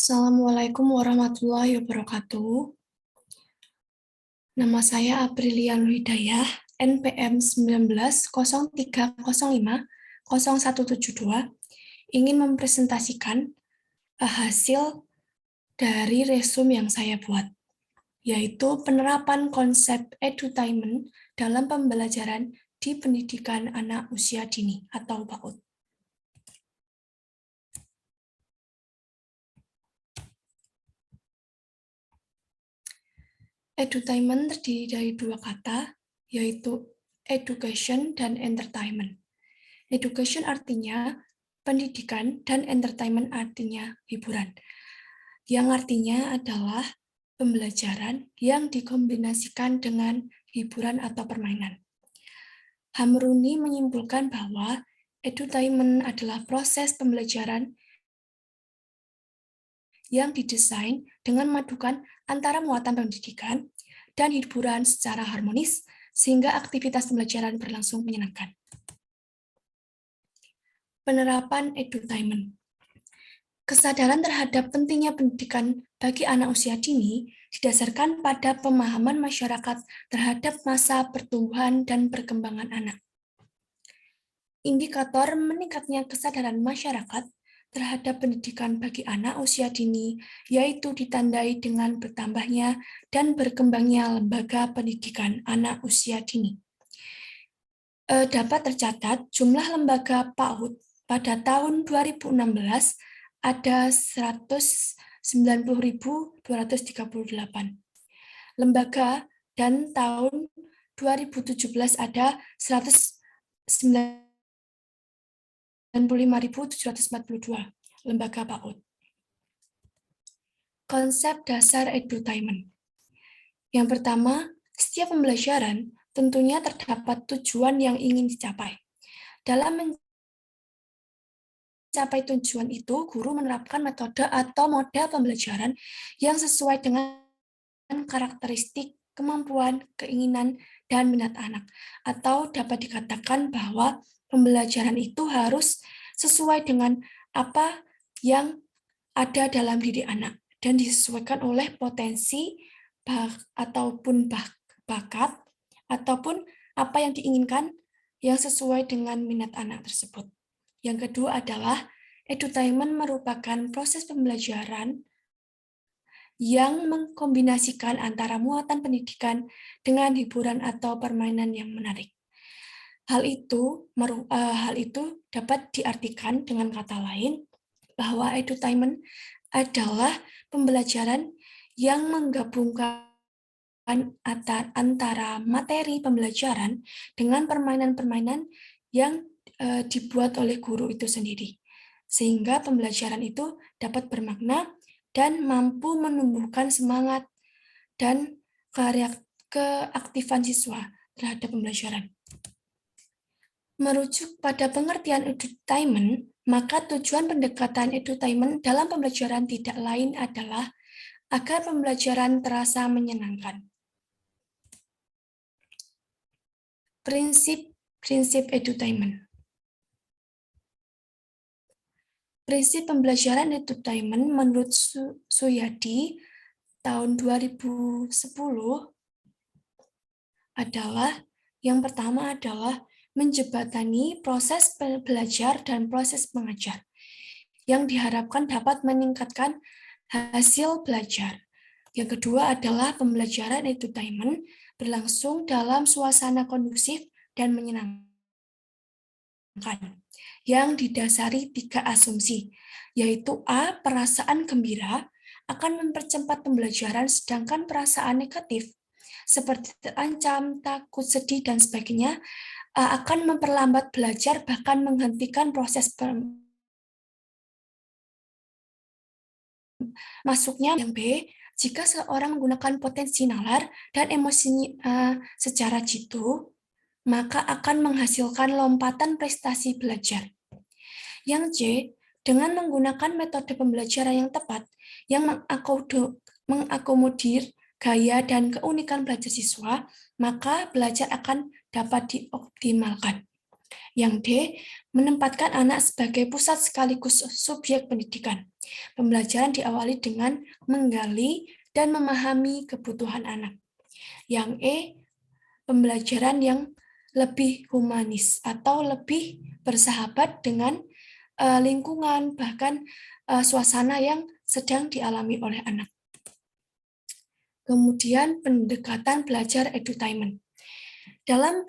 Assalamualaikum warahmatullahi wabarakatuh. Nama saya Aprilia Hidayah, NPM 1903050172, ingin mempresentasikan hasil dari resume yang saya buat, yaitu penerapan konsep edutainment dalam pembelajaran di pendidikan anak usia dini atau PAUD. Edutainment terdiri dari dua kata, yaitu education dan entertainment. Education artinya pendidikan dan entertainment artinya hiburan. Yang artinya adalah pembelajaran yang dikombinasikan dengan hiburan atau permainan. Hamruni menyimpulkan bahwa edutainment adalah proses pembelajaran yang didesain dengan memadukan antara muatan pendidikan dan hiburan secara harmonis, sehingga aktivitas pembelajaran berlangsung menyenangkan. Penerapan edutainment. Kesadaran terhadap pentingnya pendidikan bagi anak usia dini didasarkan pada pemahaman masyarakat terhadap masa pertumbuhan dan perkembangan anak. Indikator meningkatnya kesadaran masyarakat terhadap pendidikan bagi anak usia dini yaitu ditandai dengan bertambahnya dan berkembangnya lembaga pendidikan anak usia dini. Dapat tercatat jumlah lembaga PAUD pada tahun 2016 ada 190.238 lembaga dan tahun 2017 ada 195.742 lembaga PAUD. Konsep dasar edutainment. Yang pertama, setiap pembelajaran tentunya terdapat tujuan yang ingin dicapai. Dalam mencapai tujuan itu, guru menerapkan metode atau model pembelajaran yang sesuai dengan karakteristik, kemampuan, keinginan, dan minat anak. Atau dapat dikatakan bahwa pembelajaran itu harus sesuai dengan apa yang ada dalam diri anak dan disesuaikan oleh potensi ataupun bakat ataupun apa yang diinginkan yang sesuai dengan minat anak tersebut. Yang kedua adalah edutainment merupakan proses pembelajaran yang mengkombinasikan antara muatan pendidikan dengan hiburan atau permainan yang menarik. Hal itu dapat diartikan dengan kata lain bahwa edutainment adalah pembelajaran yang menggabungkan antara materi pembelajaran dengan permainan-permainan yang dibuat oleh guru itu sendiri, sehingga pembelajaran itu dapat bermakna dan mampu menumbuhkan semangat dan keaktifan siswa terhadap pembelajaran. Merujuk pada pengertian edutainment, maka tujuan pendekatan edutainment dalam pembelajaran tidak lain adalah agar pembelajaran terasa menyenangkan. Prinsip edutainment. Prinsip pembelajaran edutainment menurut Suyadi tahun 2010 adalah yang pertama adalah menjembatani proses belajar dan proses mengajar yang diharapkan dapat meningkatkan hasil belajar. Yang kedua adalah pembelajaran edutainment berlangsung dalam suasana kondusif dan menyenangkan yang didasari 3 asumsi, yaitu A. Perasaan gembira akan mempercepat pembelajaran, sedangkan perasaan negatif seperti terancam, takut, sedih, dan sebagainya akan memperlambat belajar, bahkan menghentikan proses masuknya. Yang B, jika seorang menggunakan potensi nalar dan emosi secara jitu, maka akan menghasilkan lompatan prestasi belajar. Yang C, dengan menggunakan metode pembelajaran yang tepat, yang mengakomodir gaya dan keunikan belajar siswa, maka belajar akan dapat dioptimalkan. Yang D, menempatkan anak sebagai pusat sekaligus subjek pendidikan. Pembelajaran diawali dengan menggali dan memahami kebutuhan anak. Yang E, pembelajaran yang lebih humanis atau lebih bersahabat dengan lingkungan, bahkan suasana yang sedang dialami oleh anak. Kemudian pendekatan belajar edutainment. Dalam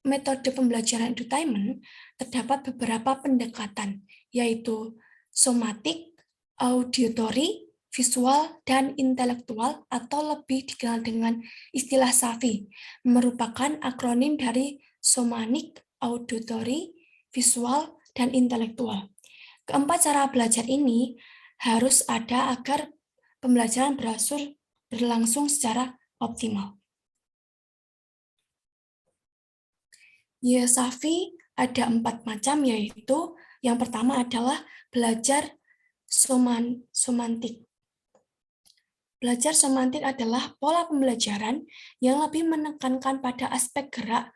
metode pembelajaran edutainment, terdapat beberapa pendekatan, yaitu somatik, auditory, visual, dan intelektual, atau lebih dikenal dengan istilah SAVI, merupakan akronim dari somatic, auditory, visual, dan intelektual. Keempat cara belajar ini harus ada agar pembelajaran berlangsung secara optimal. Ya, SAVI ada 4 macam, yaitu yang pertama adalah belajar somantik. Belajar somantik adalah pola pembelajaran yang lebih menekankan pada aspek gerak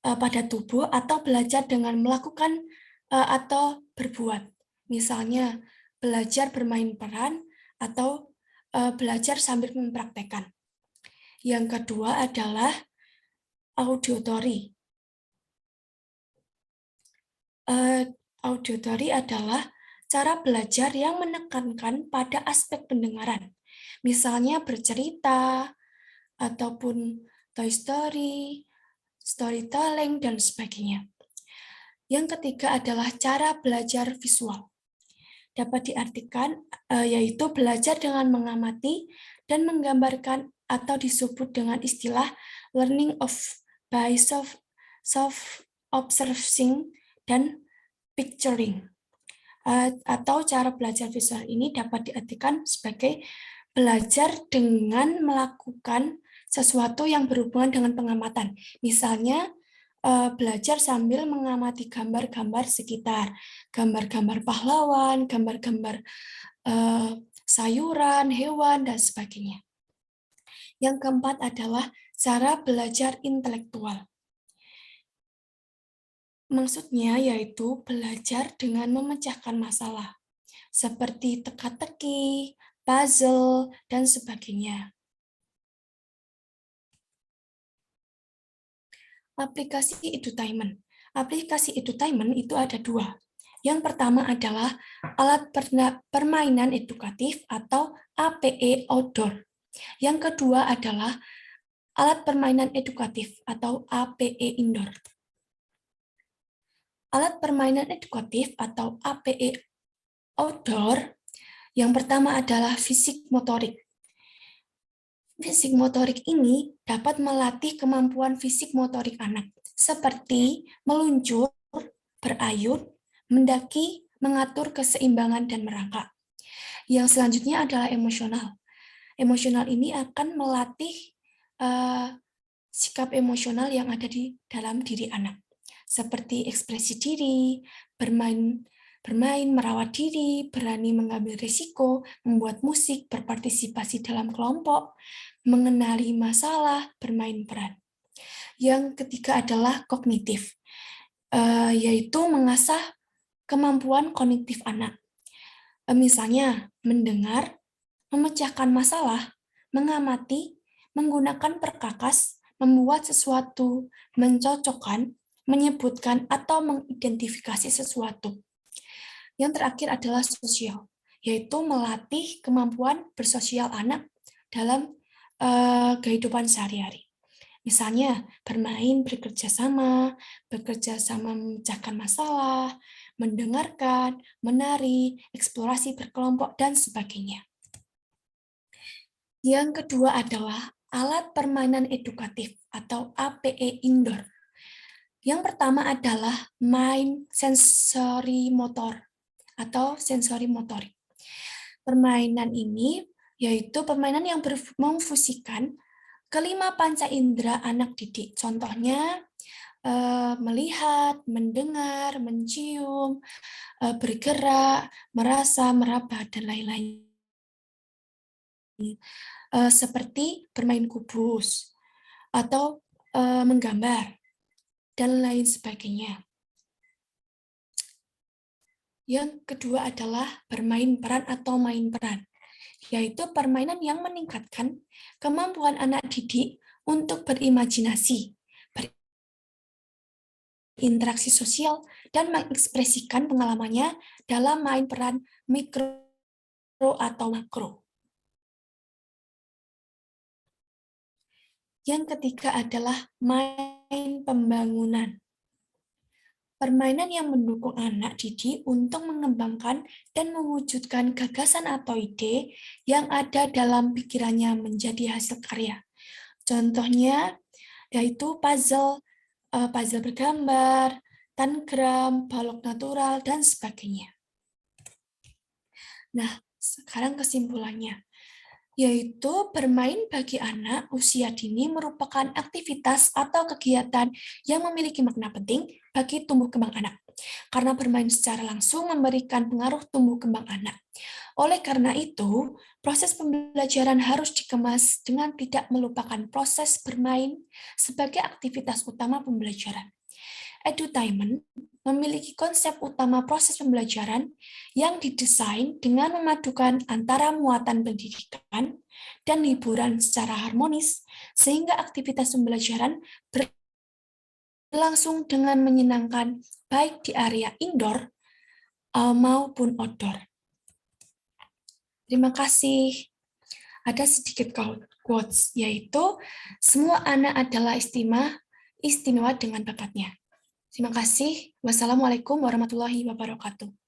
pada tubuh atau belajar dengan melakukan atau berbuat. Misalnya, belajar bermain peran atau belajar sambil mempraktekkan. Yang kedua adalah auditory. Auditory adalah cara belajar yang menekankan pada aspek pendengaran. Misalnya bercerita, ataupun Toy Story, storytelling, dan sebagainya. Yang ketiga adalah cara belajar visual. Dapat diartikan yaitu belajar dengan mengamati dan menggambarkan atau disebut dengan istilah learning by self-observing dan picturing. Atau cara belajar visual ini dapat diartikan sebagai belajar dengan melakukan sesuatu yang berhubungan dengan pengamatan. Misalnya, belajar sambil mengamati gambar-gambar sekitar, gambar-gambar pahlawan, gambar-gambar sayuran, hewan, dan sebagainya. Yang keempat adalah cara belajar intelektual. Maksudnya yaitu belajar dengan memecahkan masalah, seperti teka-teki, puzzle, dan sebagainya. Aplikasi edutainment. Aplikasi edutainment itu ada 2. Yang pertama adalah alat permainan edukatif atau APE outdoor. Yang kedua adalah alat permainan edukatif atau APE indoor. Alat permainan edukatif atau APE outdoor yang pertama adalah fisik motorik. Fisik motorik ini dapat melatih kemampuan fisik motorik anak, seperti meluncur, berayun, mendaki, mengatur keseimbangan, dan merangkak. Yang selanjutnya adalah emosional. Emosional ini akan melatih sikap emosional yang ada di dalam diri anak, seperti ekspresi diri, bermain, merawat diri, berani mengambil risiko, membuat musik, berpartisipasi dalam kelompok, mengenali masalah, bermain peran. Yang ketiga adalah kognitif, yaitu mengasah kemampuan kognitif anak. Misalnya, mendengar, memecahkan masalah, mengamati, menggunakan perkakas, membuat sesuatu, mencocokkan, menyebutkan, atau mengidentifikasi sesuatu. Yang terakhir adalah sosial, yaitu melatih kemampuan bersosial anak dalam kehidupan sehari-hari. Misalnya, bermain bekerja sama memecahkan masalah, mendengarkan, menari, eksplorasi berkelompok, dan sebagainya. Yang kedua adalah alat permainan edukatif atau APE indoor. Yang pertama adalah main sensori motor atau sensori motorik. Permainan ini yaitu permainan yang memfusikan kelima panca indera anak didik. Contohnya melihat, mendengar, mencium, bergerak, merasa, meraba, dan lain-lain. Seperti bermain kubus atau menggambar dan lain sebagainya. Yang kedua adalah bermain peran atau main peran, yaitu permainan yang meningkatkan kemampuan anak didik untuk berimajinasi, berinteraksi sosial, dan mengekspresikan pengalamannya dalam main peran mikro atau makro. Yang ketiga adalah main pembangunan. Permainan yang mendukung anak didik untuk mengembangkan dan mewujudkan gagasan atau ide yang ada dalam pikirannya menjadi hasil karya. Contohnya yaitu puzzle bergambar, tangram, balok natural, dan sebagainya. Nah, sekarang kesimpulannya, yaitu bermain bagi anak usia dini merupakan aktivitas atau kegiatan yang memiliki makna penting bagi tumbuh kembang anak. Karena bermain secara langsung memberikan pengaruh tumbuh kembang anak. Oleh karena itu, proses pembelajaran harus dikemas dengan tidak melupakan proses bermain sebagai aktivitas utama pembelajaran. Edutainment memiliki konsep utama proses pembelajaran yang didesain dengan memadukan antara muatan pendidikan dan hiburan secara harmonis, sehingga aktivitas pembelajaran berlangsung dengan menyenangkan baik di area indoor maupun outdoor. Terima kasih. Ada sedikit quotes, yaitu semua anak adalah istimewa dengan bakatnya. Terima kasih. Wassalamualaikum warahmatullahi wabarakatuh.